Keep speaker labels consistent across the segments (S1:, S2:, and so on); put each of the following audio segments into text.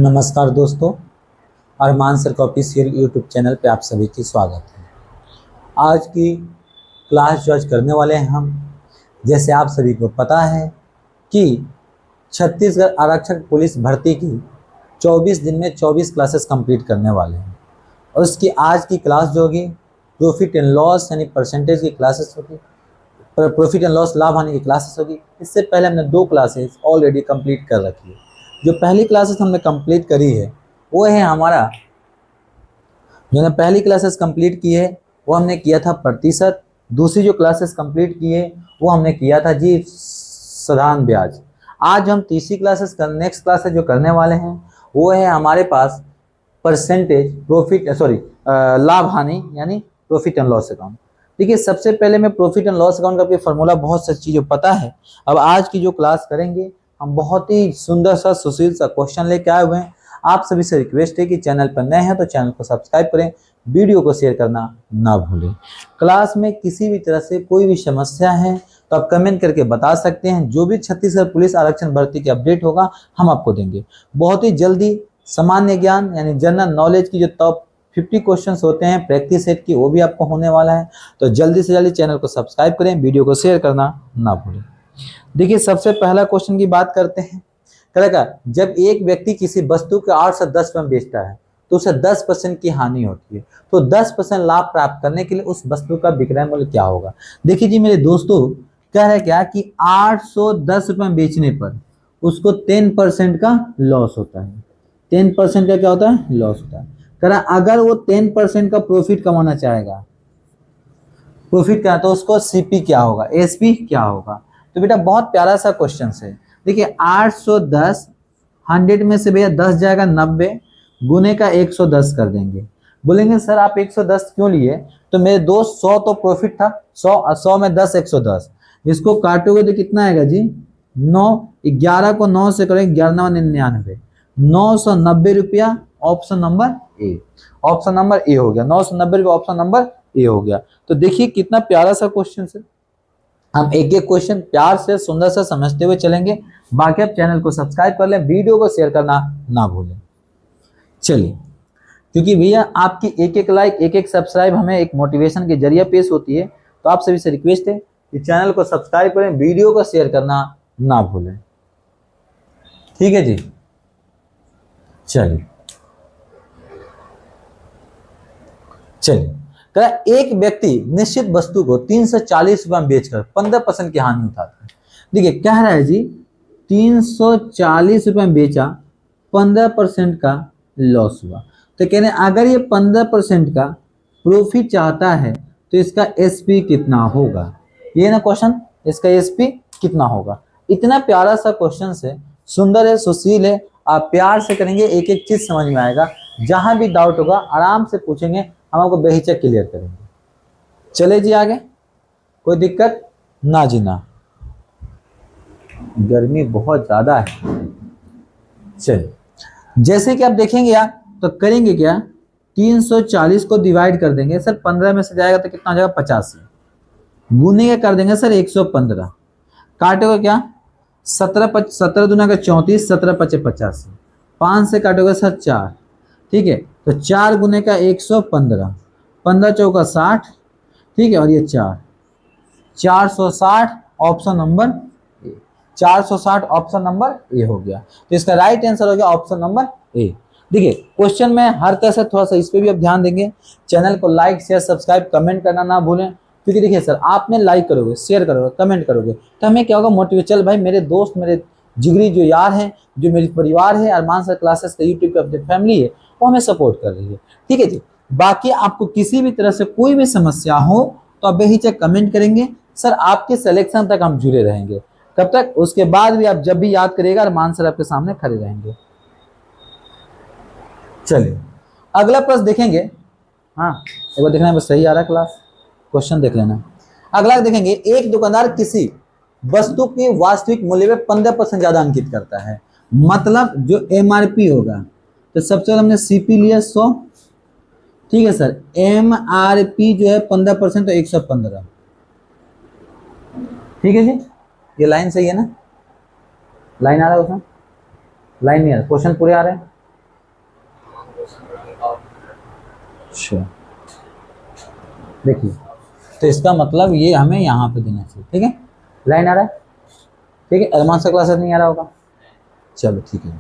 S1: नमस्कार दोस्तों, अरमान सर का ऑफिशियल यूट्यूब चैनल पे आप सभी की स्वागत है। आज की क्लास जो आज करने वाले हैं हम, जैसे आप सभी को पता है कि छत्तीसगढ़ आरक्षक पुलिस भर्ती की 24 दिन में 24 क्लासेस कंप्लीट करने वाले हैं। और उसकी आज की क्लास जो होगी प्रॉफिट एंड लॉस यानी परसेंटेज की क्लासेस होगी, प्रॉफिट एंड लॉस लाभ हानि की क्लासेस होगी। इससे पहले हमने 2 क्लासेस ऑलरेडी कंप्लीट कर रखी है। जो पहली क्लासेस हमने कंप्लीट करी है वो है हमारा, जो हमने पहली क्लासेस कंप्लीट की है वो हमने किया था प्रतिशत। दूसरी जो क्लासेस कंप्लीट की है वो हमने किया था जी साधारण ब्याज। आज हम तीसरी क्लासेस नेक्स्ट क्लासेस जो करने वाले हैं वो है हमारे पास परसेंटेज प्रॉफिट लाभ हानि यानी प्रॉफिट एंड लॉस अकाउंट। देखिए, सबसे पहले मैं प्रॉफिट एंड लॉस अकाउंट का फॉर्मूला बहुत सी चीज़ें पता है। अब आज की जो क्लास करेंगे हम बहुत ही सुंदर सा सुशील सा क्वेश्चन लेके आए हुए हैं। आप सभी से रिक्वेस्ट है कि चैनल पर नए हैं तो चैनल को सब्सक्राइब करें, वीडियो को शेयर करना ना भूलें। क्लास में किसी भी तरह से कोई भी समस्या है तो आप कमेंट करके बता सकते हैं। जो भी छत्तीसगढ़ पुलिस आरक्षण भर्ती की अपडेट होगा हम आपको देंगे बहुत ही जल्दी। सामान्य ज्ञान यानी जनरल नॉलेज की जो टॉप 50 क्वेश्चंस होते हैं प्रैक्टिस सेट की, वो भी आपको होने वाला है। तो जल्दी से जल्दी चैनल को सब्सक्राइब करें, वीडियो को शेयर करना ना भूलें। देखिए, सबसे पहला क्वेश्चन की बात करते हैं। करेगा, जब एक व्यक्ति किसी वस्तु के 8 से 10 में बेचता है तो उसे 10% की हानि होती है, तो 10% लाभ प्राप्त करने के लिए उस वस्तु का विक्रय मूल्य क्या होगा। देखिए जी मेरे दोस्तों, कह रहा है क्या कि 810 रुपये बेचने पर उसको 10% का लॉस होता है। 10% का क्या होता है? लॉस होता है। कह रहा अगर वो 10% का प्रॉफिट कमाना चाहेगा, प्रॉफिट क्या, तो उसको सीपी क्या होगा, एसपी क्या होगा। तो बेटा बहुत प्यारा सा क्वेश्चन है। देखिए 810, 100 में से भैया 10 जाएगा 90, गुने का 110 कर देंगे। बोलेंगे सर आप 110 क्यों लिए? तो मेरे दोस्त 100 तो प्रॉफिट था, 100 में 10 110, इसको काटोगे तो कितना आएगा जी 9। 11 को 9 से करें 11×99, 990 रुपया। Option number A, option number A हो गया 990 रुपया, ऑप्शन नंबर ए हो गया। तो देखिए कितना प्यारा सा क्वेश्चन है। हम एक एक क्वेश्चन प्यार से सुंदर सा समझते हुए चलेंगे। बाकी आप चैनल को सब्सक्राइब कर लें, वीडियो को शेयर करना ना भूलें। चलिए, क्योंकि भैया आपकी एक एक लाइक एक एक सब्सक्राइब हमें एक मोटिवेशन के जरिए पेश होती है। तो आप सभी से रिक्वेस्ट है कि चैनल को सब्सक्राइब करें, वीडियो को शेयर करना ना भूलें। ठीक है जी, चलिए एक व्यक्ति निश्चित वस्तु को 340 रुपये में बेचकर 15% की हानि उठाता है। देखिए कह रहा है जी 340 रुपये में बेचा, 15% का लॉस हुआ। तो कह रहे हैं अगर ये 15% का प्रॉफिट चाहता है तो इसका एसपी कितना होगा। ये ना क्वेश्चन, इसका एसपी कितना होगा। इतना प्यारा सा क्वेश्चन है, सुंदर है, सुशील है। आप प्यार से करेंगे एक एक चीज समझ में आएगा। जहां भी डाउट होगा आराम से पूछेंगे, हम आपको बेहिचक क्लियर करेंगे। चले जी आगे, कोई दिक्कत ना जी ना, गर्मी बहुत ज्यादा है। चलिए, जैसे कि आप देखेंगे यार, तो करेंगे क्या, 340 को डिवाइड कर देंगे सर, 15 में से जाएगा तो कितना हो जाएगा 85, गुने का कर देंगे सर 115, काटोगे क्या 17 दूना का 34, 17 पचे 85, 5 से काटोगे सर 4। ठीक है, तो 4 गुने का 115, 15 चौका 60। ठीक है, और ये 460, option number A, 460 option number A हो गया। तो इसका राइट आंसर हो गया ऑप्शन नंबर ए। देखिए क्वेश्चन में हर तरह से थोड़ा सा इस पे भी आप ध्यान देंगे। चैनल को लाइक शेयर सब्सक्राइब कमेंट करना ना भूलें, क्योंकि देखिए सर आपने लाइक करोगे शेयर करोगे कमेंट करोगे तो हमें क्या होगा, मोटिवेट, चल भाई मेरे दोस्त मेरे जिगरी जो यार हैं, जो मेरी परिवार है, अरमान सर क्लासेस का यूट्यूब पे अपनी फैमिली है, वो हमें सपोर्ट कर रही है। ठीक है जी, बाकी आपको किसी भी तरह से कोई भी समस्या हो तो आप बेहिचक कमेंट करेंगे, सर आपके सिलेक्शन तक हम जुड़े रहेंगे। कब तक? उसके बाद भी आप जब भी याद करिएगा अरमान सर आपके सामने खड़े रहेंगे। चलिए अगला प्रश्न देखेंगे। हाँ एक बार देखना है बस, सही आ रहा है क्लास, क्वेश्चन देख लेना। अगला देखेंगे, एक दुकानदार किसी वस्तु के वास्तविक मूल्य में 15% ज्यादा अंकित करता है, मतलब जो एमआरपी होगा। तो सबसे पहले हमने सीपी लिया 100। ठीक है सर, एमआरपी जो है 15%, तो 115। ठीक है जी, ये लाइन सही है ना? लाइन आ रहा है उसमें? लाइन नहीं आ रहा, क्वेश्चन पूरे आ रहे हैं। अच्छा देखिए, तो इसका मतलब ये हमें यहाँ पे देना चाहिए। ठीक है, लाइन आ रहा है? ठीक है, एडवांस का क्लासेस नहीं आ रहा होगा। चलो ठीक है,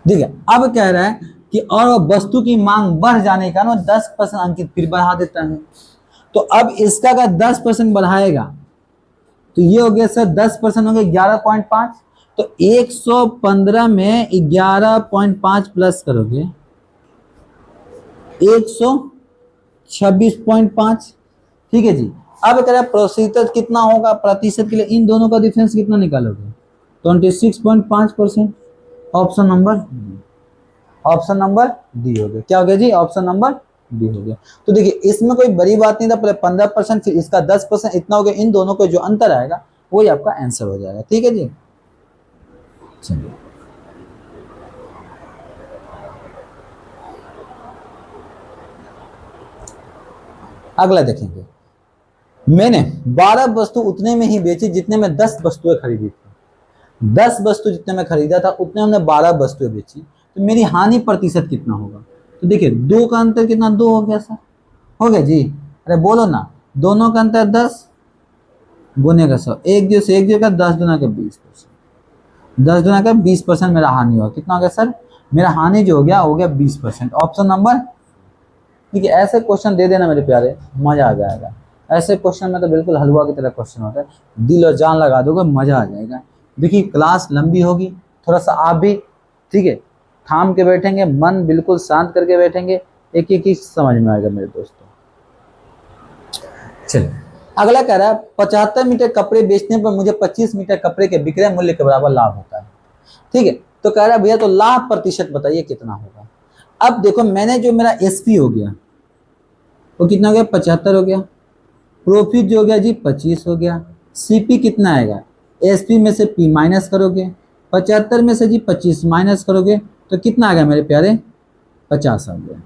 S1: ठीक है। अब कह रहा है कि और वस्तु की मांग बढ़ जाने का ना 10% अंकित फिर बढ़ा देता है। तो अब इसका अगर 10% बढ़ाएगा तो ये हो गया सर 10% हो गया 11.5। तो 115 में 11.5 प्लस करोगे 126.5। ठीक है जी। अब कह रहा है प्रतिशत कितना होगा, प्रतिशत के लिए इन दोनों का डिफरेंस कितना निकालोगे? 26.5%। Option number, option number D हो गया। क्या हो गया जी? ऑप्शन नंबर डी हो गया। तो देखिए इसमें कोई बड़ी बात नहीं था, पहले 15% फिर इसका 10%, इतना हो गया। इन दोनों का जो अंतर आएगा वही आपका आंसर हो जाएगा। ठीक है जी, चलिए अगला देखेंगे। मैंने 12 वस्तु उतने में ही बेची जितने में 10 वस्तुएं खरीदी थी। 10 वस्तु जितने में खरीदा था उतने हमने 12 वस्तुएं बेची, तो मेरी हानि प्रतिशत कितना होगा? तो देखिए दो का अंतर कितना, 2 हो गया सर, हो गया जी। अरे बोलो ना, दोनों का अंतर 10 गुने का 100, एक जो से एक जो का 10 गुना का 20%, 10 गुना का 20% मेरा हानि हुआ। कितना हो गया सर? मेरा हानि जो हो गया 20%। ऑप्शन नंबर, ठीक है। ऐसे क्वेश्चन दे देना मेरे प्यारे, मजा आ जाएगा। ऐसे क्वेश्चन में तो बिल्कुल हलवा की तरह क्वेश्चन होता है, दिल और जान लगा दोगे, मजा आ जाएगा। देखिए क्लास लंबी होगी, थोड़ा सा आप भी ठीक है थाम के बैठेंगे, मन बिल्कुल शांत करके बैठेंगे, एक एक ही समझ में आएगा मेरे दोस्तों। चलिए अगला कह रहा है 75 मीटर कपड़े बेचने पर मुझे 25 मीटर कपड़े के विक्रय मूल्य के बराबर लाभ होता है। ठीक है, तो कह रहा है भैया तो लाभ प्रतिशत बताइए कितना होगा। अब देखो मैंने जो मेरा एसपी हो गया वो कितना हो गया? 75 हो गया। प्रॉफिट जो हो गया जी 25 हो गया। सीपी कितना आएगा? एसपी में से पी माइनस करोगे, 75 में से जी 25 माइनस करोगे तो कितना आ गया मेरे प्यारे? 50 आ गया।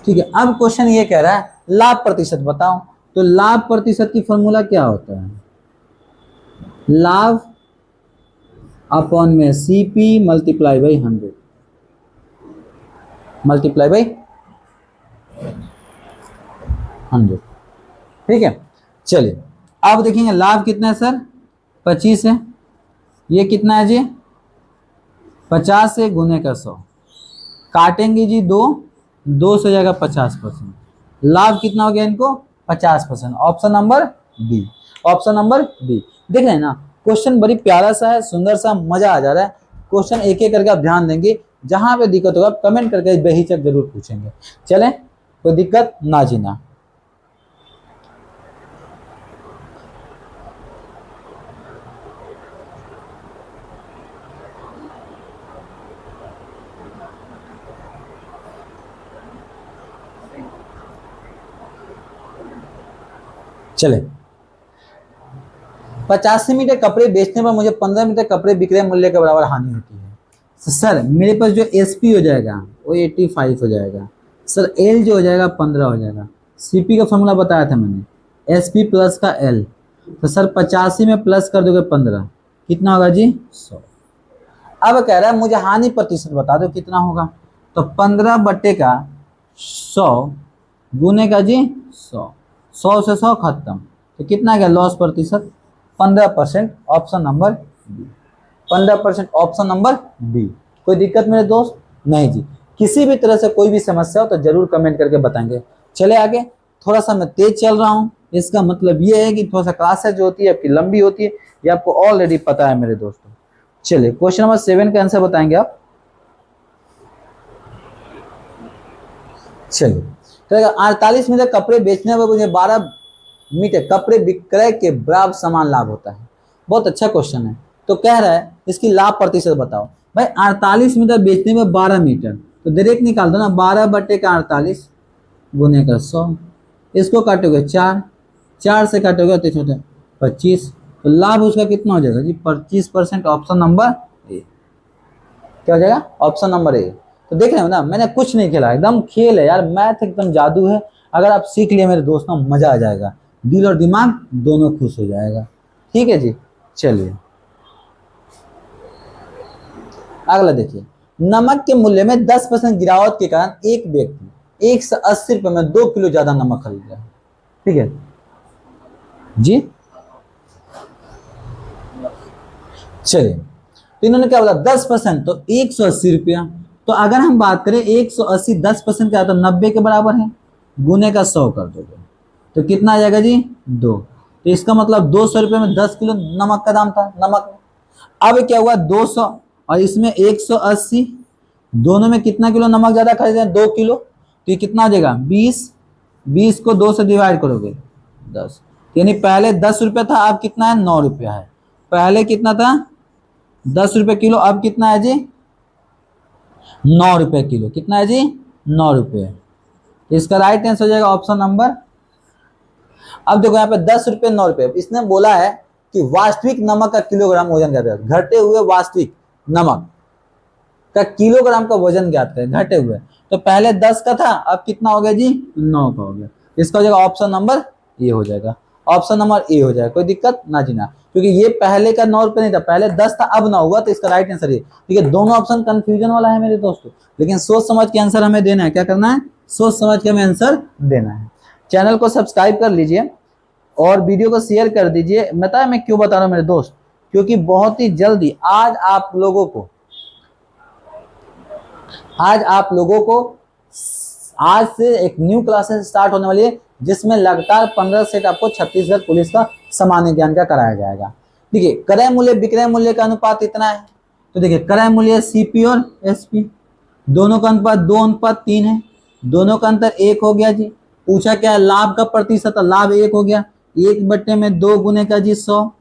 S1: ठीक है, अब क्वेश्चन ये कह रहा है लाभ प्रतिशत बताओ। तो लाभ प्रतिशत की फॉर्मूला क्या होता है? लाभ अपॉन में CP multiply by 100, multiply by 100। ठीक है, चलिए अब देखेंगे लाभ कितना है सर? 25 है। ये कितना है जी? 50 से गुने का 100, काटेंगे जी 2, 2 से जाएगा 50%। लाभ कितना हो गया इनको? 50%। Option number B, option number B. देख रहे हैं ना, क्वेश्चन बड़ी प्यारा सा है, सुंदर सा, मजा आ जा रहा है। क्वेश्चन एक एक करके आप ध्यान देंगे, जहां पे दिक्कत होगा कमेंट करके बेहिचक जरूर पूछेंगे। चले, कोई दिक्कत ना जीना। चले, 85 मीटर कपड़े बेचने पर मुझे 15 मीटर कपड़े विक्रय मूल्य के बराबर हानि होती है। तो सर मेरे पास जो एसपी हो जाएगा वो 85 हो जाएगा। सर एल जो हो जाएगा 15 हो जाएगा। सीपी का फॉर्मूला बताया था मैंने, एसपी प्लस का एल। तो सर 85 में प्लस कर दोगे 15, कितना होगा जी? 100। अब कह रहा है मुझे हानि प्रतिशत बता दो कितना होगा। तो 15 बट्टे का 100 गुने का जी 100, 100 से 100 खत्म, तो कितना गया लॉस प्रतिशत? 15%। Option number B, 15%। Option number B. कोई दिक्कत मेरे दोस्त? नहीं जी। किसी भी तरह से कोई भी समस्या हो तो जरूर कमेंट करके बताएंगे। चले आगे, थोड़ा सा मैं तेज चल रहा हूँ, इसका मतलब ये है कि थोड़ा सा क्लासेस जो होती है आपकी लंबी होती है, ये आपको ऑलरेडी पता है मेरे दोस्तों। चलिए क्वेश्चन नंबर 7 का आंसर बताएंगे आप। चलिए, तो 48 मीटर कपड़े बेचने पर मुझे 12 मीटर कपड़े विक्रय के बराबर समान लाभ होता है। बहुत अच्छा क्वेश्चन है। तो कह रहा है इसकी लाभ प्रतिशत बताओ। भाई 48 मीटर बेचने में 12 मीटर, तो डायरेक्ट निकाल दो ना, 12 बटे का 48 गुने का 100, इसको काटोगे 4, 4 से काटोगे तो छोटे 25, तो लाभ उसका कितना हो जाएगा जी? 25%। Option number A. क्या हो जाएगा? Option number A. तो देख रहे हो ना, मैंने कुछ नहीं खेला, एकदम खेल है यार, मैथ एकदम जादू है। अगर आप सीख लिए मेरे दोस्तों मजा आ जाएगा, दिल और दिमाग दोनों खुश हो जाएगा। ठीक है जी, चलिए अगला देखिए। नमक के मूल्य में 10% गिरावट के कारण एक व्यक्ति 180 रुपये में 2 किलो ज्यादा नमक खरीद रहे हैं, ठीक है जी। चलिए, तो इन्होंने क्या बोला 10%, तो 180 रुपया। तो अगर हम बात करें 180 10% क्या, तो 90 के बराबर है, गुने का 100 कर दोगे तो कितना आ जाएगा जी 2। तो इसका मतलब 200 रुपये में 10 किलो नमक का दाम था, नमक। अब क्या हुआ 200 और इसमें 180, दोनों में कितना किलो नमक ज्यादा खरीदे, 2 किलो। तो ये कितना आ जाएगा 20, 20 को 2 से डिवाइड करोगे 10, यानी पहले 10 रुपये था, अब कितना है 9 रुपया है। पहले कितना था 10 रुपये किलो, अब कितना है जी 9 रुपये किलो। कितना है जी 9 रुपये। इसका राइट आंसर हो जाएगा ऑप्शन नंबर। अब देखो यहाँ पे 10 रुपये 9 रुपये, इसने बोला है कि वास्तविक नमक का किलोग्राम वजन ज्ञात करें, घटे हुए वास्तविक नमक का किलोग्राम का वजन ज्ञात करें, घटे हुए। तो पहले 10 का था, अब कितना हो गया जी 9 का हो गया। इसका हो जाएगा ऑप्शन नंबर ए हो जाएगा, ऑप्शन नंबर ए हो जाएगा। कोई दिक्कत ना जीना, क्योंकि ये पहले का 9 रुपये नहीं था, पहले 10 था अब 9 हुआ, तो इसका राइट आंसर ये। ठीक है, दोनों ऑप्शन कंफ्यूजन वाला है मेरे दोस्तों, लेकिन सोच समझ के आंसर हमें देना है। क्या करना है, सोच समझ के हमें आंसर देना है। चैनल को सब्सक्राइब कर लीजिए और वीडियो को शेयर कर दीजिए। बताया मैं क्यों बता रहा हूं मेरे दोस्त, क्योंकि बहुत ही जल्दी आज आप लोगों को आज से एक न्यू क्लासेस स्टार्ट होने वाली है, जिसमें लगातार 15 सेट आपको छत्तीसगढ़ पुलिस का सामान्य ज्ञान का कराया जाएगा। देखिए, क्रय मूल्य विक्रय मूल्य का अनुपात इतना है, तो देखिए क्रय मूल्य सीपी और एसपी दोनों का अनुपात 2:3 है, दोनों का अंतर 1 हो गया जी। पूछा क्या लाभ का प्रतिशत, लाभ 1 हो गया, 1/2 गुने का जी 100,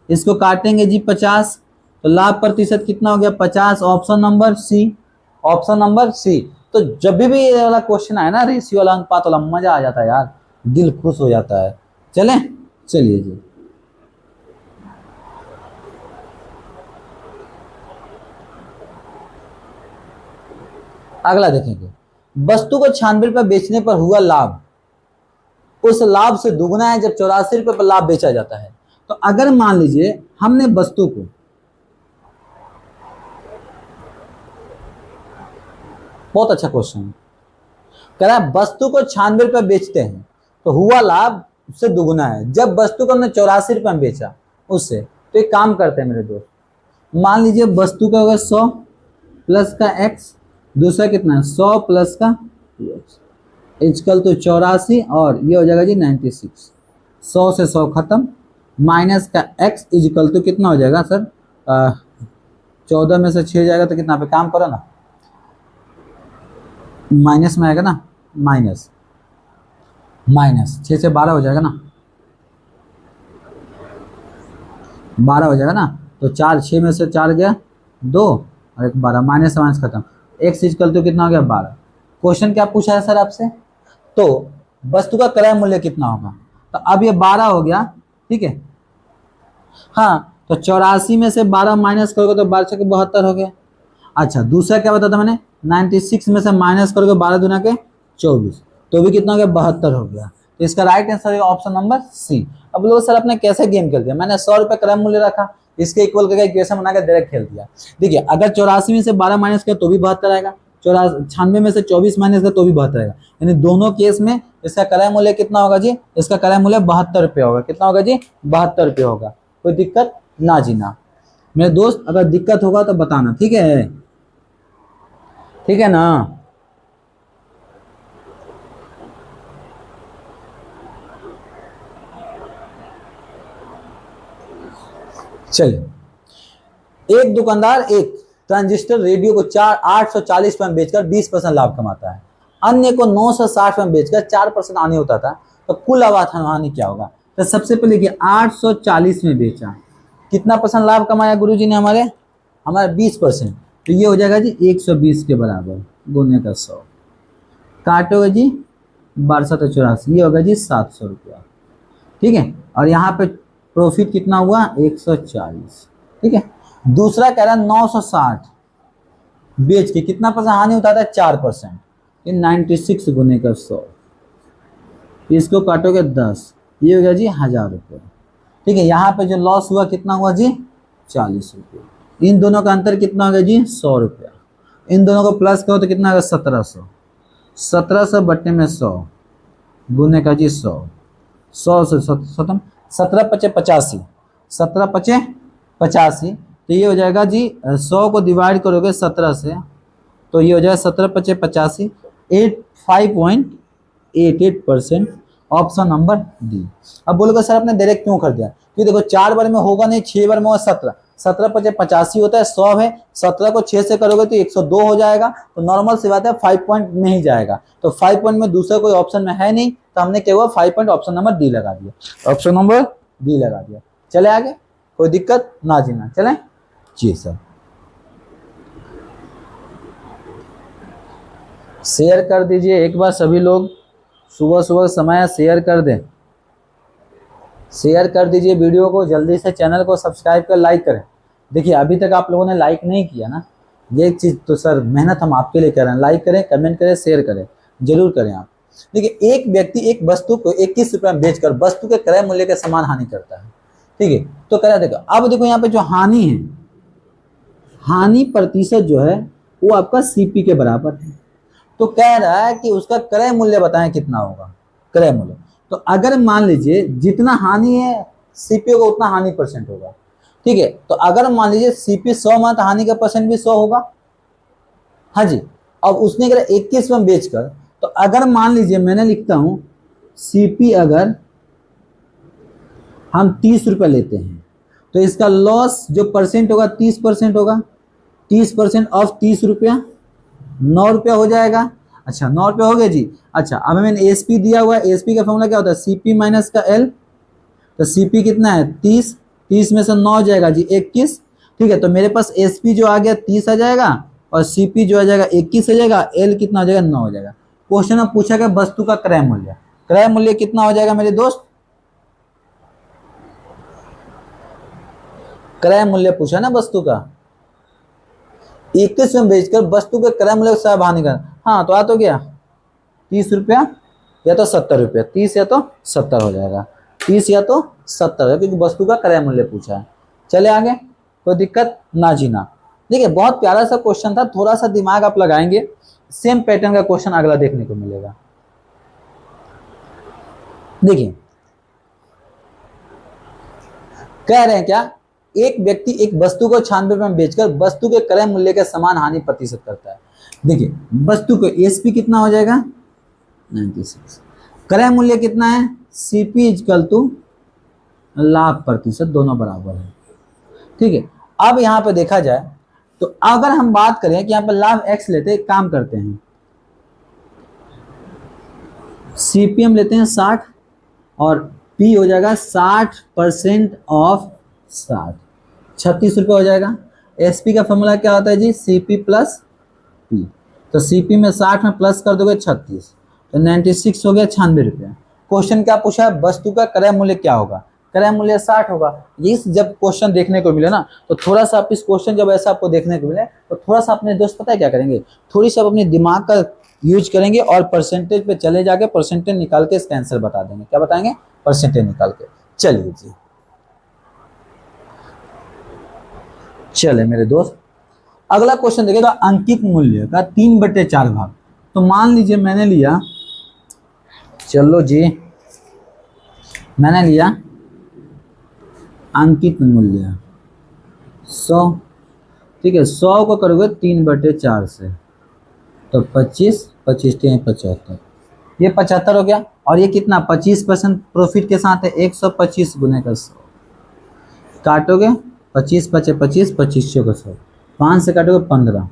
S1: इसको काटेंगे जी 50, तो लाभ प्रतिशत कितना हो गया 50। Option number C, option number C. तो जब भी ये वाला क्वेश्चन आए ना, रेशियो वाला अनुपात वाला, मजा आ जाता है यार, दिल खुश हो जाता है। चलिए जी, अगला देखेंगे। वस्तु को 96 रुपये बेचने पर हुआ लाभ उस लाभ से दुगना है जब 84 रुपये पर लाभ बेचा जाता है। तो अगर मान लीजिए हमने वस्तु को, बहुत अच्छा क्वेश्चन है, कह रहा है वस्तु को 96 रुपये बेचते हैं तो हुआ लाभ उससे दुगना है जब वस्तु को हमने 84 रुपये में बेचा उससे। तो एक काम करते हैं मेरे दोस्त, मान लीजिए वस्तु का होगा 100 प्लस का x, दूसरा कितना है 100 प्लस का x, इजकल तो 84 और ये हो जाएगा जी 96। 100 से 100 खत्म, माइनस का x इजकल तो कितना हो जाएगा सर 14 में से 6 जाएगा तो कितना, पे काम करो ना, माइनस में आएगा ना, माइनस 6 से 12 हो जाएगा ना, 12 हो जाएगा ना। तो 4, 6 में से 4 गया 2 और 1 12, माइनस माइनस खत्म, x इजकल तो कितना हो गया 12। क्वेश्चन क्या पूछा है सर आपसे, तो वस्तु का क्रय मूल्य कितना होगा। तो अब ये 12 हो गया, ठीक है। हाँ, तो 84 में से 12 माइनस करोगे तो 12 के 72 हो गया। अच्छा, दूसरा क्या बताया था मैंने, 96 में से माइनस करोगे 12 दूना के 24, तो भी कितना हो गया 72 हो गया। तो इसका राइट आंसर है ऑप्शन नंबर सी। अब लोग सर आपने कैसे गेम खेल दिया, मैंने 100 रुपये क्रय मूल्य रखा, इसके इक्वल करके इक्वेशन बनाकर डायरेक्ट खेल दिया। देखिए, अगर 84 में से 12 माइनस किया तो भी 72 आएगा, 96 में से 24 माइनस किया तो भी 72 आएगा, यानी दोनों केस में इसका क्रय मूल्य कितना होगा जी, इसका क्रय मूल्य 72 रुपये होगा। कितना होगा जी 72 रुपये होगा। कोई दिक्कत ना जीना मेरे दोस्त, अगर दिक्कत होगा तो बताना, ठीक है, ठीक है ना। चलिए, एक दुकानदार एक ट्रांजिस्टर रेडियो को 840 रुपये में बेचकर 20% लाभ कमाता है, अन्य को 960 रुपये में बेचकर 4% हानि होता था, तो कुल हानि क्या होगा। तो सबसे पहले देखिए 840 में बेचा, कितना परसेंट लाभ कमाया गुरुजी ने हमारे 20%, तो ये हो जाएगा जी 120 के बराबर गुने का 100, काटोगे जी 1284, ये होगा जी 700 रुपया, ठीक है। और यहाँ पे प्रॉफिट कितना हुआ 140, ठीक है। दूसरा कह रहा है 960 बेच के कितना परसेंट हानि होता है 4%, ये 96 गुने का 100, इसको काटोगे 10, ये हो गया जी 1000 रुपये, ठीक है। यहाँ पे जो लॉस हुआ कितना हुआ जी 40 रुपये, इन दोनों का अंतर कितना हो गया जी 100 रुपया, इन दोनों को प्लस करो तो कितना होगा 1700,
S2: 1700 बट्टे में 100 गुने का जी 100, 100 से 17, 17×5 = 85, 17×5 = 85। तो ये हो जाएगा जी 100 को डिवाइड करोगे 17 से, तो ये हो जाएगा 17×5 = 85, 85.88%। Option number D. अब बोलोगे सर आपने डायरेक्ट क्यों कर दिया? क्योंकि देखो 4 बार में होगा नहीं, 6 बार में होगा 17, 17×5 = 85 होता है, 100 है, 17 को 6 से करोगे तो 102 हो जाएगा। तो नॉर्मल सी बात है 5 पॉइंट में ही जाएगा। तो 5 पॉइंट में दूसरा कोई ऑप्शन में है नहीं, तो हमने क्या हुआ 5 पॉइंट ऑप्शन नंबर डी लगा दिया, ऑप्शन नंबर डी लगा दिया। चले आगे, कोई दिक्कत ना जीना, चले जी सर। शेयर कर दीजिए एक बार सभी लोग, सुबह सुबह समय शेयर कर दें, शेयर कर दीजिए वीडियो को जल्दी से, चैनल को सब्सक्राइब कर लाइक करें। देखिए अभी तक आप लोगों ने लाइक नहीं किया ना, ये चीज़ तो सर मेहनत हम आपके लिए कर रहे हैं। लाइक करें, कमेंट करें, शेयर करें, जरूर करें आप। देखिए एक व्यक्ति एक वस्तु को 21 रुपये में बेचकर वस्तु के क्रय मूल्य के समान हानि करता है, ठीक है। तो कह रहा देखो, अब देखो यहाँ पे जो हानि है, हानि प्रतिशत जो है वो आपका सीपी के बराबर है। तो कह रहा है कि उसका क्रय मूल्य बताएं कितना होगा, क्रय मूल्य। तो अगर मान लीजिए जितना हानि है सीपीओ का उतना हानि परसेंट होगा, ठीक है। तो अगर मान लीजिए सीपी 100 मान, तो हानि का परसेंट भी 100 होगा। हाँ जी। अब उसने कहा 21 में बेचकर, तो अगर मान लीजिए मैंने लिखता हूं सीपी अगर हम 30 रुपये लेते हैं, तो इसका लॉस जो परसेंट होगा 30% होगा। 30% ऑफ 30 रुपया 9 रुपया हो जाएगा। अच्छा 9 रुपया हो गया जी। अच्छा अब हमें एसपी दिया हुआ है, एसपी का फॉर्मूला क्या होता है, सीपी माइनस का एल। तो सीपी कितना है 30, 30 में से 9 जाएगा जी 21, ठीक है। तो मेरे पास एसपी जो आ गया 30 आ जाएगा और सीपी जो आ जाएगा 21 आ जाएगा, एल कितना हो जाएगा 9 हो जाएगा। क्वेश्चन में पूछा गया वस्तु का क्रय मूल्य, क्रय मूल्य कितना हो जाएगा मेरे दोस्त, क्रय मूल्य पूछा ना वस्तु का, 21 में बेचकर वस्तु के क्रय मूल्य साहब हानि कर। हाँ तो आ तो गया 30 रुपया या तो 70 रुपया, 30 या तो 70 हो जाएगा, 30 या तो 70 है, क्योंकि वस्तु का क्रय मूल्य पूछा है। चले आगे, कोई दिक्कत ना जीना। देखिए बहुत प्यारा सा क्वेश्चन था, थोड़ा सा दिमाग आप लगाएंगे, सेम पैटर्न का क्वेश्चन अगला देखने को मिलेगा। देखिए कह रहे हैं क्या, एक व्यक्ति एक वस्तु को 96 रुपये में बेचकर वस्तु के क्रय मूल्य के समान हानि प्रतिशत करता है। देखिए वस्तु को एसपी कितना हो जाएगा 96, क्रय मूल्य कितना है सीपी इजकल टू लाभ प्रतिशत, दोनों बराबर है, ठीक है। अब यहाँ पे देखा जाए तो अगर हम बात करें कि यहाँ पे लाभ एक्स लेते हैं, काम करते हैं सीपीएम लेते हैं 60 और पी हो जाएगा 60% ऑफ 60, 36 रुपये हो जाएगा। एसपी का फॉर्मूला क्या होता है जी, सीपी प्लस पी। तो सीपी में 60 में प्लस कर दोगे 36, तो 96 हो गया 96 रुपया। क्वेश्चन क्या पूछा है, वस्तु का क्रय मूल्य क्या होगा, क्रय मूल्य 60 होगा। ये जब क्वेश्चन देखने को मिले ना, तो थोड़ा सा आप इस क्वेश्चन जब ऐसा आपको देखने को मिले, तो थोड़ा सा अपने दोस्त पता है क्या करेंगे, थोड़ी सा अपने दिमाग का यूज करेंगे और परसेंटेज पे चले जाके परसेंटेज निकाल के इसका आंसर बता देंगे। क्या बताएंगे, परसेंटेज निकाल के। चलिए जी, चले मेरे दोस्त, अगला क्वेश्चन देखिएगा, अंकित मूल्य का 3/4 भाग। तो मान लीजिए मैंने लिया, चलो जी मैंने लिया अंकित मूल्य 100, ठीक है। 100 को करोगे 3/4 से, तो 25, 25 3 75, ये 75 हो गया। और ये कितना 25% प्रॉफिट के साथ है, 125 गुने का 100, काटोगे 25 5 25, 25 चौका 100, 5 से काटोगे 15,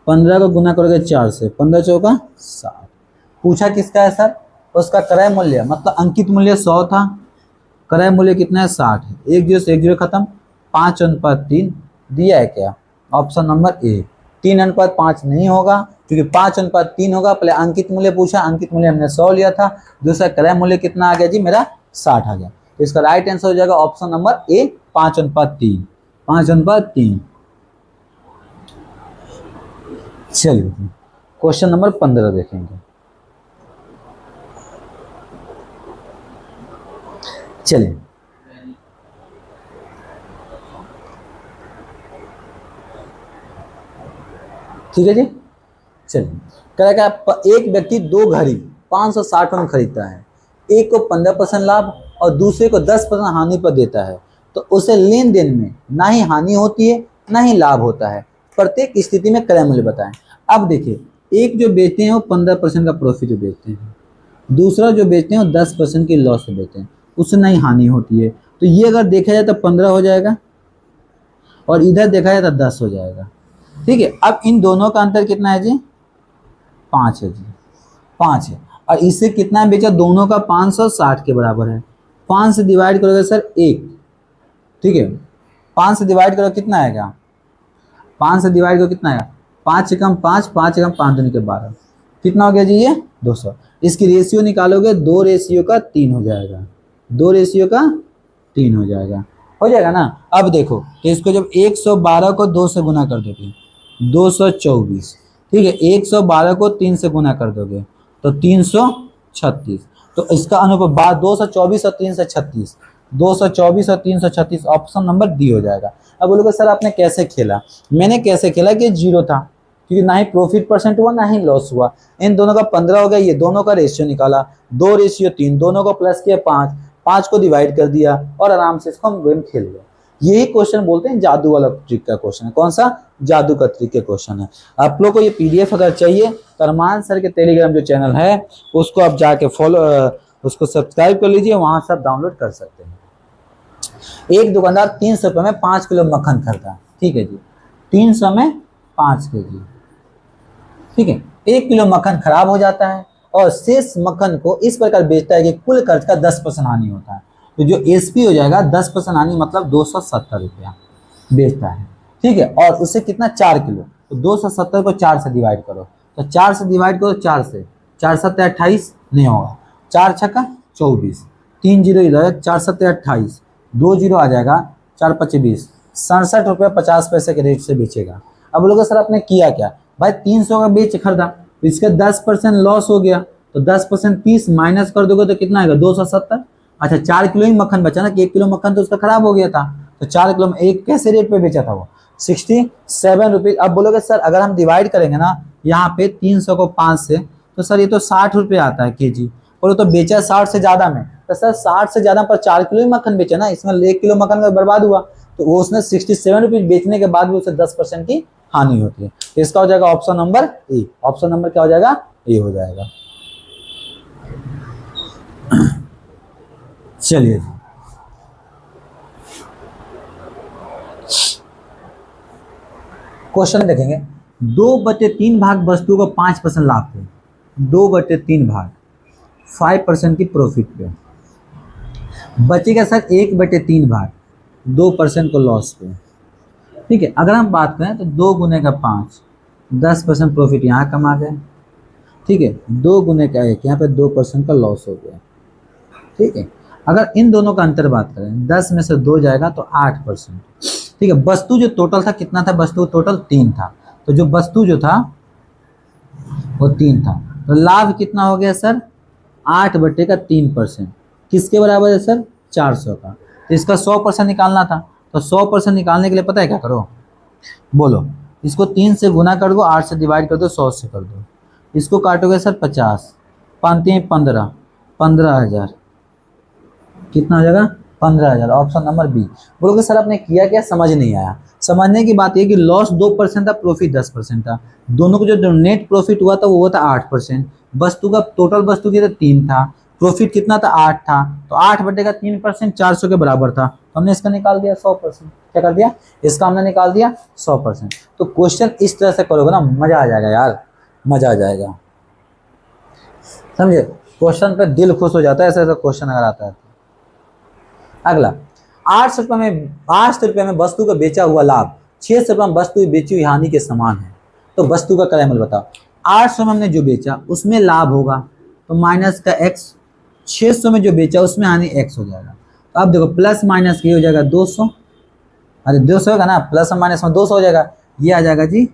S2: 15 को गुना करोगे 4 से, 15 चौका 60। पूछा किसका है सर, उसका क्रय मूल्य, मतलब अंकित मूल्य 100 था, क्रय मूल्य कितना है 60 है। 1 0 से 1 0 खत्म, 5:3 दिया है क्या, ऑप्शन नंबर ए। 3:5 नहीं होगा, क्योंकि 5:3 होगा। पहले अंकित मूल्य पूछा, अंकित मूल्य हमने 100 लिया था, दूसरा क्रय मूल्य कितना आ गया जी मेरा 60 आ गया। तो इसका राइट आंसर हो जाएगा ऑप्शन नंबर ए 5:3, 5:3। चलिए क्वेश्चन नंबर 15 देखेंगे। चलिए ठीक है जी,
S1: चलिए, कह रहा है एक व्यक्ति 2 घड़ी 560 में खरीदता है, एक को 15% लाभ और दूसरे को 10% हानि पर देता है, तो उसे लेन देन में ना ही हानि होती है ना ही लाभ होता है, प्रत्येक स्थिति में क्रय मूल्य बताएं। अब देखिए, एक जो बेचते हैं वो 15% का प्रॉफिट बेचते हैं, दूसरा जो बेचते हैं वो 10% की लॉस से बेचते हैं, उससे नहीं हानि होती है। तो ये अगर देखा जाए तो 15 हो जाएगा और इधर देखा जाए तो 10 हो जाएगा। ठीक है, अब इन दोनों का अंतर कितना है जी? 5 है जी, 5 है। और इससे कितना बेचा? दोनों का 560 के बराबर है। 5 से डिवाइड करोगे सर 1, ठीक है, 5 से डिवाइड करो कितना आएगा? 5 से डिवाइड करो कितना आएगा? 5 से कम 5, 5 से कम 5 दूनी के 12, कितना हो गया जी? ये 200। इसकी रेशियो निकालोगे 2 रेशियो का 3 हो जाएगा, 2 रेशियो का 3 हो जाएगा, हो जाएगा ना। अब देखो कि इसको जब 112 को 2 से गुना कर दोगे 224, ठीक है, 112 को 3 से गुना कर दोगे तो 336, तो इसका अनुपात 224 और 336, 224 और 336, ऑप्शन नंबर डी हो जाएगा। अब बोलोगे सर आपने कैसे खेला? मैंने कैसे खेला कि 0 था, क्योंकि ना ही प्रॉफिट परसेंट हुआ ना ही लॉस हुआ। इन दोनों का 15 हो गया, ये दोनों का रेशियो निकाला, 2 रेशियो 3, दोनों को प्लस किया 5, 5 को डिवाइड कर दिया और आराम से इसको हम गेम खेल गए। यही क्वेश्चन बोलते हैं जादू वाला ट्रिक का क्वेश्चन है। कौन सा? जादू का ट्रिक का क्वेश्चन है। आप लोग को ये पीडीएफ अगर चाहिए तो अरमान सर के टेलीग्राम जो चैनल है उसको आप जाके फॉलो, उसको सब्सक्राइब कर लीजिए, वहां से आप डाउनलोड कर सकते हैं। एक दुकानदार 300 रुपये में 5 किलो मक्खन खरीदा, ठीक है जी, 300 में 5 केजी, ठीक है। 1 किलो मक्खन खराब हो जाता है और शेष मक्खन को इस प्रकार बेचता है कि कुल खर्च का 10% हानि होता है। तो जो एसपी हो जाएगा 10% हानि मतलब 270 रुपया बेचता है, ठीक है। और उससे कितना? 4 किलो, तो 270 को 4 से डिवाइड करो, तो 4 से डिवाइड करो 4 से, 4 7 28 नहीं होगा, 4 छक्का 24, 3 जीरो इधर, 4 7 28, 2 जीरो आ जाएगा, 4 5 20, 67 रुपये 50 पैसे के रेट से बेचेगा। अब बोलोगे सर आपने किया क्या? भाई 300 का बेच खरीदा, तो इसका 10% लॉस हो गया, तो 10% 30 माइनस कर दोगे तो कितना आएगा? 270। अच्छा 4 किलो ही मक्खन बचा ना, कि 1 किलो मक्खन तो उसका खराब हो गया था, तो 4 किलो में एक कैसे रेट पे बेचा था वो? 67 रुपीज। अब बोलोगे सर अगर हम डिवाइड करेंगे ना यहाँ पे 300 को 5 से, तो सर ये तो 60 रुपये आता है केजी, और वो तो बेचा 60 से ज़्यादा में, तो सर 60 से ज़्यादा पर 4 किलो ही मक्खन बेचा ना, इसमें 1 किलो मक्खन का बर्बाद हुआ, तो वो उसने 67 रुपीज बेचने के बाद भी उसे 10% की हानि होती है। तो इसका हो जाएगा option number A. Option number क्या हो जाएगा? ए हो जाएगा। चलिए क्वेश्चन देखेंगे। 2/3 भाग वस्तु को 5% लाभ पे, 2/3 भाग 5% की प्रॉफिट पे, बचेगा सर 1/3 भाग 2% को लॉस पे, ठीक है। अगर हम बात करें तो 2 गुने का 5, 10% प्रॉफिट यहाँ कमा गए, ठीक है। 2 गुने का 1, यहाँ पे 2% का लॉस हो गया, ठीक है। अगर इन दोनों का अंतर बात करें, 10 में से 2 जाएगा तो 8%, ठीक है। वस्तु जो टोटल था कितना था? वस्तु टोटल 3 था, तो जो वस्तु जो था वो 3 था, तो लाभ कितना हो गया सर? 8/3%, किसके बराबर है सर? 400 का। तो इसका 100% निकालना था, तो 100% निकालने के लिए पता है क्या करो? बोलो, इसको 3 से गुना कर दो, 8 से डिवाइड कर दो, 100 से कर दो, इसको काटोगे सर 50, 5 15, 15,000, कितना हो जाएगा? 15,000, ऑप्शन नंबर बी। बोलोगे सर आपने किया क्या? समझ नहीं आया। समझने की बात यह कि लॉस 2% था, प्रॉफिट 10% था, दोनों को जो नेट प्रॉफिट हुआ था वो हुआ था 8%, वस्तु का टोटल वस्तु की 3 था, प्रॉफिट कितना था? 8 था, तो 8/3% 400 के बराबर था, तो हमने इसका निकाल दिया 100%। क्या कर दिया? इसका हमने निकाल दिया 100%। तो क्वेश्चन इस तरह से करोगे ना, मजा आ जाएगा यार, मजा आ जाएगा, समझे? क्वेश्चन पे दिल खुश हो जाता है ऐसा ऐसा क्वेश्चन अगर आता है। अगला, 800 रुपये में वस्तु का बेचा हुआ लाभ 600 रुपये में वस्तु की बेची हुई हानि के समान है, तो वस्तु का क्रय मूल्य बताओ। 800 में हमने जो बेचा उसमें लाभ होगा तो माइनस का x, 600 में जो बेचा उसमें हानि x हो जाएगा। तो अब देखो प्लस माइनस ये हो जाएगा 200, अरे 200 होगा ना, प्लस और माइनस में 200 हो जाएगा, ये आ जाएगा जी।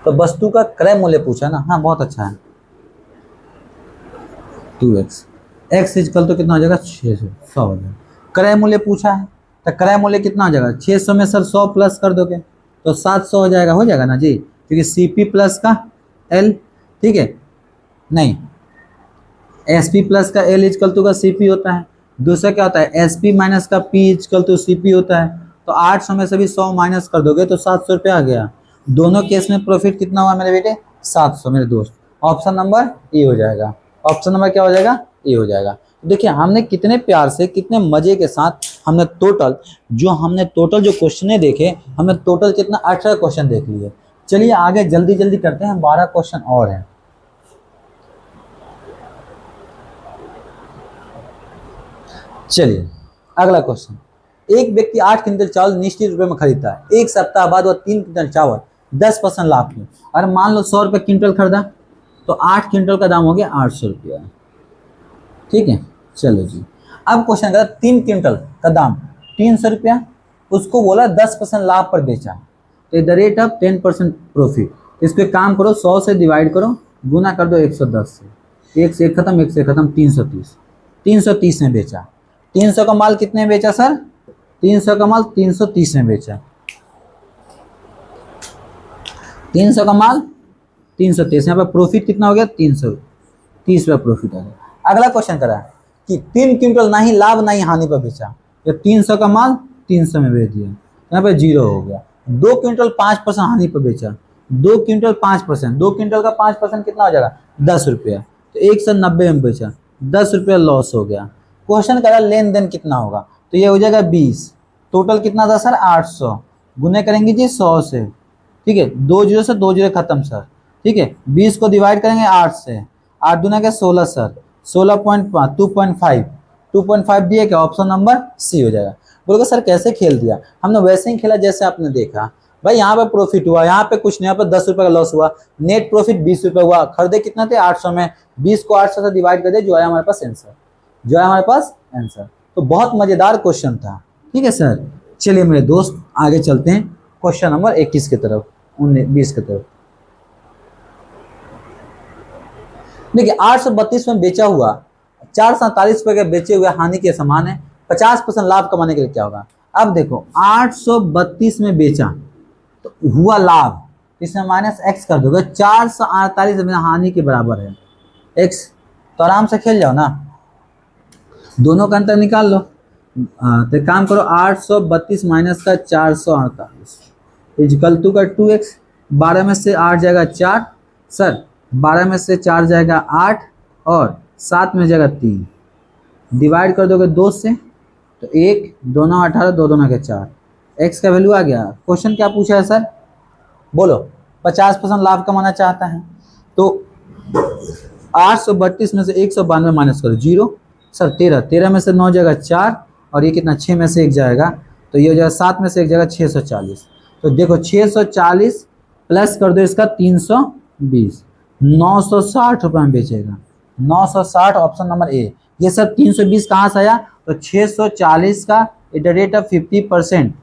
S1: तो वस्तु का क्रय मूल्य पूछा ना, हाँ बहुत अच्छा है, 2x, x इक्वल तो कितना हो जाएगा? 600, 100 हो जाएगा। क्रय मूल्य पूछा है तो क्रय मूल्य कितना हो जाएगा? 600 में सर 100 प्लस कर दोगे तो 700 हो जाएगा ना जी।
S2: क्योंकि सी पी प्लस का एल, ठीक है, नहीं एस पी प्लस का एल इजकल टू का सी पी होता है। दूसरा क्या होता है, एस पी माइनस का P is equal to C P होता है। तो 800 में से भी 100 माइनस कर दोगे तो 700 रुपये आ गया। दोनों केस में प्रॉफिट कितना हुआ मेरे बेटे, 700 मेरे दोस्त। ऑप्शन नंबर ए हो जाएगा। ऑप्शन नंबर क्या हो जाएगा, ए हो जाएगा। देखिए हमने कितने प्यार से कितने मजे के साथ हमने टोटल जो क्वेश्चन देखे, हमने टोटल कितना 18 क्वेश्चन देख लिए। चलिए आगे जल्दी जल्दी करते हैं, 12 क्वेश्चन और हैं। चलिए अगला क्वेश्चन, एक व्यक्ति 8 क्विंटल चावल निश्चित रुपए में खरीदता है। एक सप्ताह बाद वह 3 क्विंटल चावल 10% लाभ में, और मान लो 100 रुपये क्विंटल खरीदा, तो 8 क्विंटल का दाम हो गया 800 रुपया। ठीक है, चलो जी। अब क्वेश्चन करा 3 क्विंटल का दाम 300 रुपया, उसको बोला 10% लाभ पर बेचा, तो द रेट ऑफ 10% प्रॉफिट। इसको एक काम करो, 100 से डिवाइड करो, गुना कर दो 110 से, एक से एक खत्म, एक से खत्म, 330 में बेचा। 300 का माल कितने में बेचा सर, 300 का माल 330 में बेचा। 300 का माल 330, यहाँ पर प्रॉफिट कितना हो गया, 330 रुपया प्रॉफिट आ गया। अगला क्वेश्चन करा कि 3 क्विंटल ना ही लाभ ना ही हानि पर बेचा, या 300 का माल 300 में बेच दिया, यहाँ पे 0 हो गया। 2 क्विंटल 5% हानि पर बेचा, 2 क्विंटल 5%, 2 क्विंटल का 5% कितना हो जाएगा, 10 रुपया, तो 190 में बेचा, 10 रुपया लॉस हो गया। क्वेश्चन करा लेन देन कितना होगा, तो ये हो जाएगा 20। टोटल कितना था सर, 800, गुने करेंगे जी 100 से, ठीक है, 2 जीरो से 2 जीरो खत्म सर, ठीक है। 20 को डिवाइड करेंगे 8 से, 8 दूना के 16 सर, 16.5, 2.5 दिए क्या, ऑप्शन नंबर सी हो जाएगा। बोलोगे सर कैसे खेल दिया, हमने वैसे ही खेला जैसे आपने देखा। भाई यहाँ पे प्रॉफिट हुआ, यहाँ पे कुछ नहीं, यहाँ पे 10 रुपये का लॉस हुआ, नेट प्रॉफिट 20 रुपये हुआ, खरीदे कितना थे 800 में, 20 को 800 से डिवाइड कर दे, जो आया हमारे पास आंसर, जो है हमारे पास आंसर। तो बहुत मजेदार क्वेश्चन था, ठीक है सर। चलिए मेरे दोस्त आगे चलते हैं क्वेश्चन नंबर 21 की तरफ, 20 की तरफ। देखिए 832 में बेचा हुआ 447 रुपए के बेचे हुए हानि के समान है, 50% लाभ कमाने के लिए क्या होगा। अब देखो 832 में बेचा तो हुआ लाभ, इसमें माइनस एक्स कर दोगे, 448 में हानि के बराबर है एक्स, तो आराम से खेल जाओ ना, दोनों का अंतर निकाल लो। तो काम करो 832 माइनस का 448 इजकल टू का 2x, 12 में से 8 जाएगा 4 सर, 12 में से 4 जाएगा 8 और 7 में जाएगा 3, डिवाइड कर दोगे 2 से, तो 1 2 9 18, 2 2 के 4, x का वैल्यू आ गया। क्वेश्चन क्या पूछा है सर, बोलो 50% लाभ कमाना चाहता है, तो 832 में से 192 माइनस करो 0 सर, 13 में से 9 जाएगा 4 और ये कितना 6 में से 1 जाएगा, तो ये हो जाएगा 7 में से 1 जाएगा 640। तो देखो 640 प्लस कर दो इसका 320, 960 रुपये में बेचेगा, 960 ऑप्शन नंबर ए। ये सर 320 कहाँ से आया, तो 640 का एट द रेट ऑफ 50%,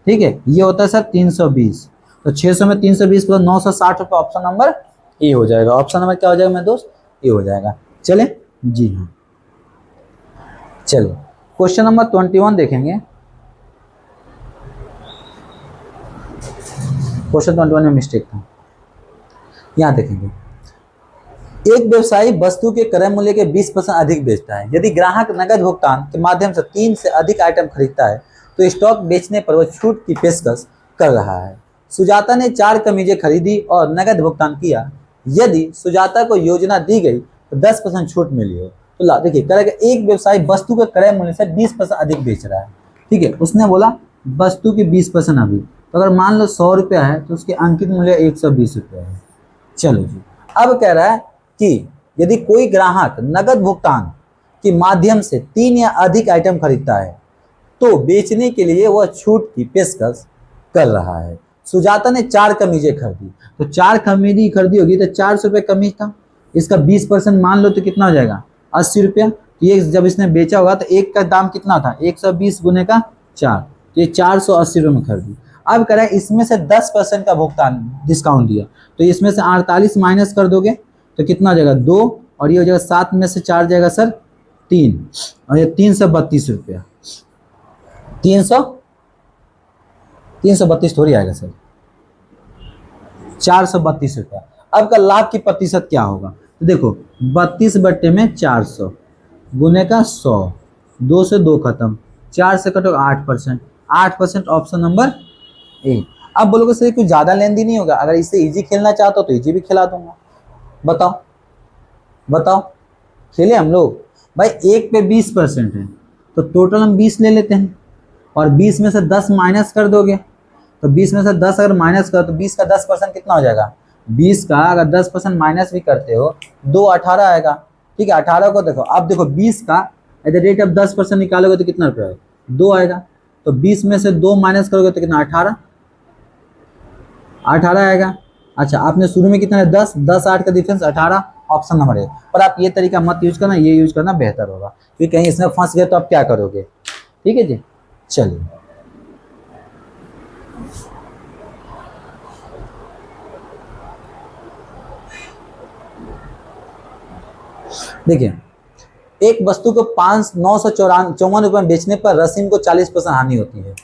S2: ठीक है, ये होता है सर 320, तो 600 में 320 प्लस 960 रुपये, ऑप्शन नंबर ए हो जाएगा। ऑप्शन नंबर क्या हो जाएगा मेरे दोस्त, ए हो जाएगा। चले जी हाँ, चलिए क्वेश्चन नंबर 21 देखेंगे। क्वेश्चन 21 में मिस्टेक था, यहाँ देखेंगे। एक व्यवसायी वस्तु के क्रय मूल्य के 20% अधिक बेचता है। यदि ग्राहक नकद भुगतान के माध्यम से 3 से अधिक आइटम खरीदता है तो स्टॉक बेचने पर वह छूट की पेशकश कर रहा है। सुजाता ने 4 कमीजें खरीदी और नकद भुगतान किया। यदि सुजाता को योजना दी गई तो 10% छूट मिली हो, तो ला देखिए करेगा, एक व्यवसायी वस्तु के क्रय मूल्य से 20% अधिक बेच रहा है, ठीक है, उसने बोला वस्तु की 20% अभी, तो अगर मान लो 100 रुपया है तो उसके अंकित मूल्य 120 रुपया है। चलो जी, अब कह रहा है कि यदि कोई ग्राहक नगद भुगतान के माध्यम से 3 या अधिक आइटम खरीदता है तो बेचने के लिए वह छूट की पेशकश कर रहा है। सुजाता ने 4 कमीजें खरीदी, तो 4 कमीज खरीदी होगी तो 400 रुपये कमीज था, इसका 20% मान लो तो कितना हो जाएगा 80 रुपया। तो ये जब इसने बेचा होगा तो एक का दाम कितना था 120 गुने का 4, तो ये 480 रुपये में खरीदी। अब कह रहा है इसमें से 10% का भुगतान डिस्काउंट दिया, तो इसमें से 48 माइनस कर दोगे तो कितना हो जाएगा 2, और ये हो जाएगा 7 में से 4 जाएगा सर 3, और ये 332 रुपया, 332 थोड़ी आएगा सर। 432 रुपया। अब का लाभ की प्रतिशत क्या होगा, तो देखो 32/400 गुने का 100, 2 से 2 खत्म, 4 से कटो 8%, 8% ऑप्शन नंबर ए। अब बोलोगे सर कुछ ज़्यादा लेंदी नहीं होगा, अगर इससे इजी खेलना चाहते हो तो इजी भी खिला दूंगा। बताओ बताओ, खेले हम लोग। भाई 1 पे 20% है तो टोटल हम 20 ले लेते हैं, और 20 में से 10 माइनस कर दोगे तो 20 में से 10 अगर माइनस कर तो 20 का 10% कितना हो जाएगा, 20 का अगर 10% माइनस भी करते हो 2 18 आएगा। ठीक है, 18 को देखो, अब देखो 20 का एट द रेट ऑफ 10% निकालोगे तो कितना रुपया आएगा, 2 आएगा। तो 20 में से 2 माइनस करोगे तो कितना, 18 आएगा। अच्छा, आपने शुरू में कितना है, 10 10 8 का डिफरेंस 18, ऑप्शन नंबर ए। पर आप ये तरीका मत यूज करना, ये यूज करना बेहतर होगा, क्योंकि कहीं इसमें फंस गए तो आप क्या करोगे। ठीक है जी, चलिए देखिए, एक वस्तु को 954 रुपये में बेचने पर रसीम को 40% हानि होती है।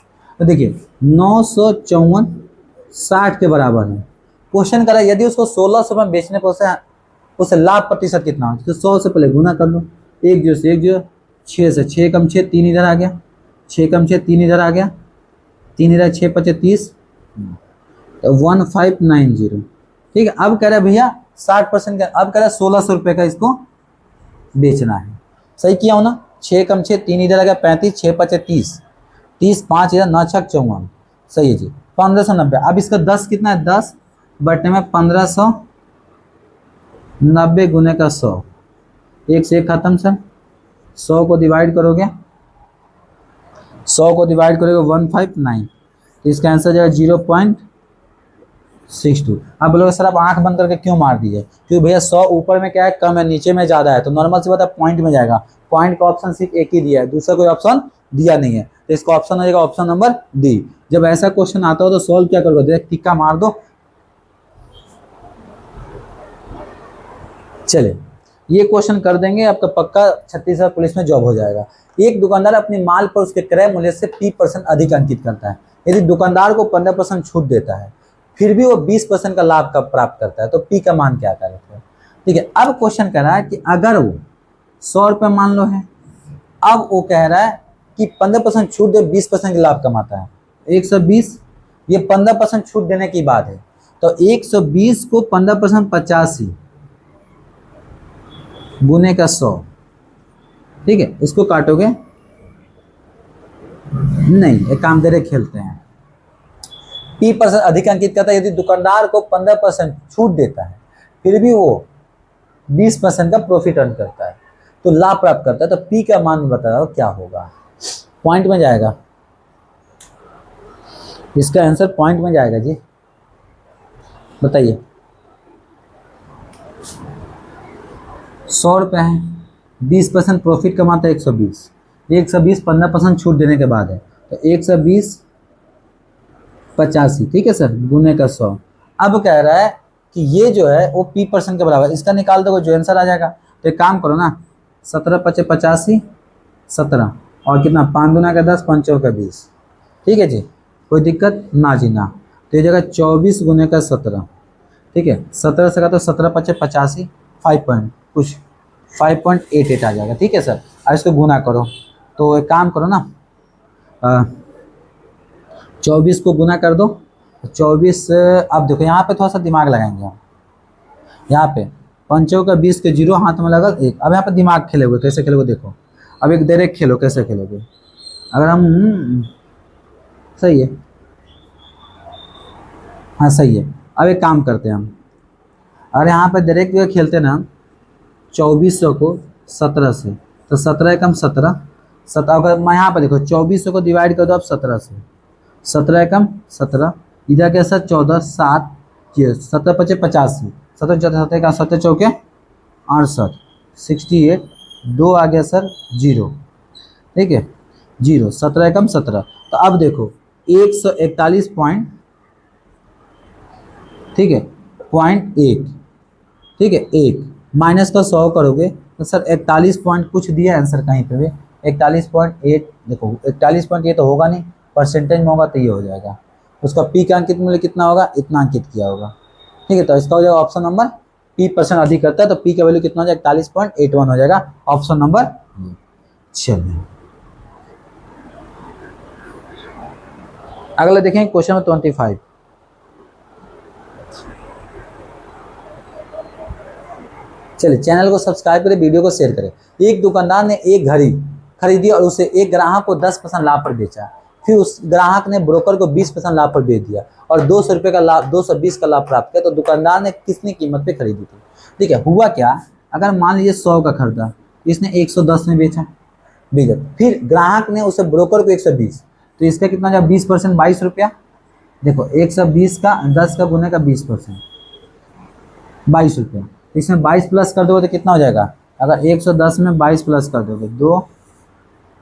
S2: तो देखिए 954 60 के बराबर है। क्वेश्चन करा यदि उसको 1600 रुपये में बेचने पर उसे लाभ प्रतिशत कितना हो, तो 100 से पहले गुना कर लो, 1 0 से 1 0, 6 से 6 कम 6 3 इधर आ गया, 6 कम 6 3 इधर आ गया, 3 इधर 6 5 30, तो 1590। ठीक है, अब कह रहा है भैया 60% का, अब कह रहा है 1600 रुपये का इसको बेचना है। सही किया हो ना, 6 कम 6 3 इधर आ गया 35, 6 5 30, 30 5 इधर 9 6 54, सही है जी 1590। अब इसका 10 कितना है, 10 बटे में 1590 गुने का 100, 1 से 1 खत्म सर, 100 को डिवाइड करोगे 159, तो इसका आंसर जाएगा 0.62। अब बोलोगे सर आप आंख बंद करके क्यों मार दिए, क्योंकि भैया 100 ऊपर में क्या है, कम है, नीचे में ज़्यादा है, तो नॉर्मल सी बात है पॉइंट में जाएगा। पॉइंट का ऑप्शन सिर्फ एक ही दिया है, दूसरा कोई ऑप्शन दिया नहीं है, तो इसका ऑप्शन हो जाएगा ऑप्शन नंबर डी। जब ऐसा क्वेश्चन आता हो तो सॉल्व क्या करोगे, डायरेक्ट टिक्का मार दो। चले, ये क्वेश्चन कर देंगे, आपका पक्का छत्तीसगढ़ पुलिस में जॉब हो जाएगा। एक दुकानदार अपने माल पर उसके क्रय मूल्य से 30% अधिक अंकित करता है। यदि दुकानदार को 15% छूट देता है, फिर भी वो 20% का लाभ का प्राप्त करता है, तो पी का मान क्या करेगा। ठीक है, अब क्वेश्चन कह रहा है कि अगर वो 100 रुपये मान लो है, अब वो कह रहा है कि 15% छूट दे 20% का लाभ कमाता है, 120, ये 15% छूट देने की बात है, तो 120 को 15% 85 गुने का 100। ठीक है, इसको काटोगे नहीं, एक काम दे रहे खेलते हैं, P% अधिक अंकित करता है। यदि दुकानदार को 15% छूट देता है, फिर भी वो 20% का प्रॉफिट अर्न करता है, तो लाभ प्राप्त करता है, तो P का मान बताओ क्या होगा। पॉइंट में जाएगा, इसका आंसर पॉइंट में जाएगा जी, बताइए। 100 रुपये है, 20% प्रॉफिट कमाता है 120, 120 15% छूट देने के बाद है, तो 120 85, ठीक है सर, गुने का 100। अब कह रहा है कि ये जो है वो P% के बराबर, इसका निकाल दोगे जो आंसर आ जाएगा। तो एक काम करो ना, 17 5 85 17, और कितना 5 दूना का 10 5 का 20। ठीक है जी, कोई दिक्कत ना जी ना। तो ये जगह 24 गुने का 17, ठीक है, 17 से का तो 17 5 85, 5.88 आ जाएगा। ठीक है सर, और इसको गुना करो, तो एक काम करो ना, 24 को गुना कर दो, 24। अब देखो यहाँ पे थोड़ा सा दिमाग लगाएंगे हम, यहाँ पे 5 का 20 के 0 हाथ में लगा 1। अब यहाँ पे दिमाग खेलोगे, कैसे खेलोगे देखो, अब एक डायरेक्ट खेलो, कैसे खेलोगे, अगर हम सही है, हाँ सही है। अब एक काम करते हैं हम, अगर यहाँ पे डायरेक्ट खेलते ना 2400 को 17 से, तो 17 एकम 17, अगर मैं यहाँ पे देखो 2400 को डिवाइड कर दो आप 17 से, 17 एकम 17, इधर के साथ 14 7 17 5 85, 17 7 का 7 चौके 68, 68, 2 आ गया सर 0। ठीक है, 0, 17 एकम 17। तो अब देखो 141 पॉइंट, ठीक है, पॉइंट 1, ठीक है, 1 माइनस का 100 करोगे तो सर 41 पॉइंट कुछ दिया आंसर कहीं पे भी, 41.8, देखो 41.8 तो होगा नहीं, परसेंटेज में होगा तो ये हो जाएगा। उसका पी का अंकित मूल्य कितना होगा, इतना अंकित किया होगा।
S1: ठीक है, तो इसका हो जाएगा ऑप्शन नंबर P% अधिक करता है, तो P का वैल्यू कितना हो जाएगा 41.81 हो जाएगा ऑप्शन नंबर। चलिए अगला देखें क्वेश्चन नंबर 25। चलिए चैनल को सब्सक्राइब करें, वीडियो को शेयर करें। एक दुकानदार ने एक घड़ी खरीदी और उसे एक ग्राहक को 10% लाभ पर बेचा। फिर उस ग्राहक ने ब्रोकर को 20% लाभ पर बेच दिया और 200 रुपये का लाभ 220 का लाभ प्राप्त किया। तो दुकानदार ने कितनी कीमत पे खरीदी थी? ठीक है, हुआ क्या, अगर मान लीजिए 100 का खरीदा, इसने 110 में बेचा, फिर ग्राहक ने उसे ब्रोकर को 120, तो इसका कितना जाएगा 20%, 22 रुपया। देखो 120 का 10 का गुने का 20%, 22 रुपया। तो इसमें 22 प्लस कर दोगे तो कितना हो जाएगा, अगर 110 में 22 प्लस कर दोगे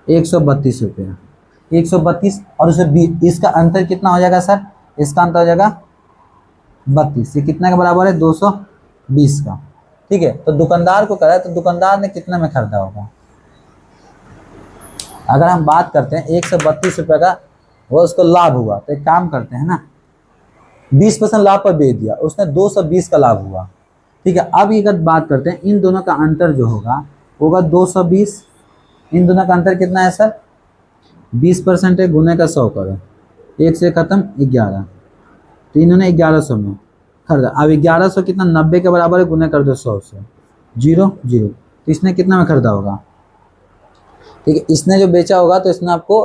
S1: 132 रुपया, 132 और उसे 20, इसका अंतर कितना हो जाएगा सर, इसका अंतर हो जाएगा 32। ये कितना के बराबर है 220 का। ठीक है, तो दुकानदार को करा, तो दुकानदार ने कितना में खरीदा होगा? अगर हम बात करते हैं 132 रुपये का वो उसको लाभ हुआ, तो एक काम करते हैं ना, 20% लाभ पर बेच दिया, उसने 220 का लाभ हुआ। ठीक है, अब अगर बात करते हैं इन दोनों का अंतर जो होगा 220। इन दोनों का अंतर कितना है सर, 20% है, गुने का 100 करो, 1 से खत्म 11, तो इन्होंने 1100 में खरीदा। अब 1100 कितना 90 के बराबर है, गुने कर दो 100 से, 0 0, तो इसने कितना में खरीदा होगा? ठीक है, इसने जो बेचा होगा तो इसने आपको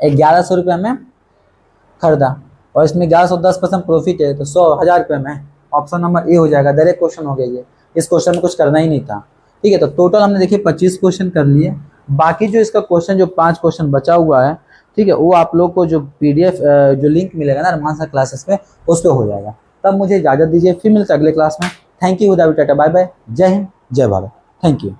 S1: 1100 रुपये में खरीदा और इसमें 1110% प्रॉफिट है, तो 100,000 रुपये में। ऑप्शन नंबर ए हो जाएगा। डायरेक्ट क्वेश्चन हो गया ये, इस क्वेश्चन में कुछ करना ही नहीं था। ठीक है, तो टोटल हमने देखिए 25 क्वेश्चन कर लिए। बाकी जो इसका क्वेश्चन जो 5 क्वेश्चन बचा हुआ है, ठीक है, वो आप लोग को जो PDF जो लिंक मिलेगा ना अरमान सर क्लासेस में, उस पर हो जाएगा। तब मुझे इजाज़त दीजिए, फिर मिलते अगले क्लास में। Thank you, tata, bye bye, जय हिंद, जय भारत, थैंक यू।